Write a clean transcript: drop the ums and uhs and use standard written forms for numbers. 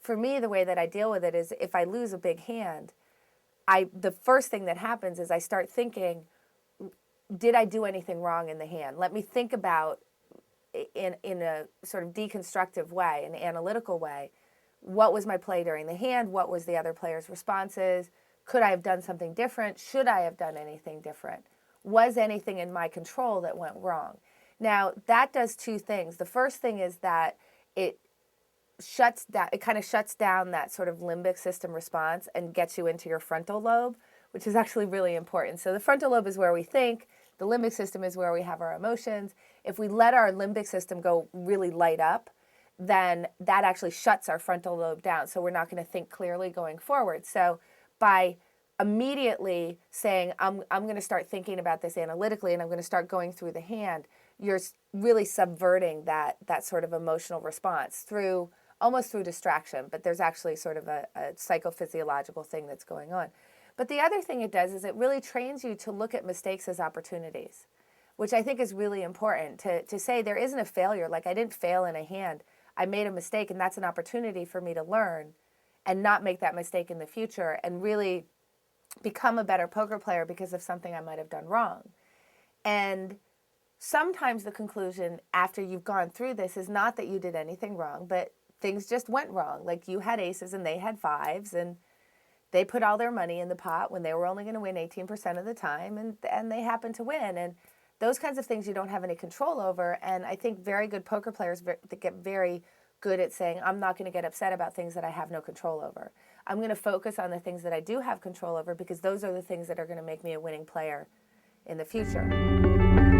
for me, the way that I deal with it is if I lose a big hand, the first thing that happens is I start thinking, did I do anything wrong in the hand? Let me think about, in a sort of deconstructive way, an analytical way, what was my play during the hand? What was the other player's responses? Could I have done something different? Should I have done anything different? Was anything in my control that went wrong? Now, that does two things. The first thing is that it kind of shuts down that sort of limbic system response and gets you into your frontal lobe, which is actually really important. So the frontal lobe is where we think, the limbic system is where we have our emotions. If we let our limbic system go really light up, then that actually shuts our frontal lobe down. So we're not going to think clearly going forward. So by immediately saying, I'm going to start thinking about this analytically and I'm going to start going through the hand, you're really subverting that sort of emotional response almost through distraction, but there's actually sort of a psychophysiological thing that's going on. But the other thing it does is it really trains you to look at mistakes as opportunities, which I think is really important, to say there isn't a failure. Like, I didn't fail in a hand. I made a mistake, and that's an opportunity for me to learn and not make that mistake in the future and really become a better poker player because of something I might have done wrong. And sometimes the conclusion after you've gone through this is not that you did anything wrong, but things just went wrong. Like, you had aces and they had fives, and they put all their money in the pot when they were only going to win 18% of the time, and they happened to win. And those kinds of things you don't have any control over. And I think very good poker players that get very good at saying, I'm not going to get upset about things that I have no control over. I'm going to focus on the things that I do have control over, because those are the things that are going to make me a winning player in the future.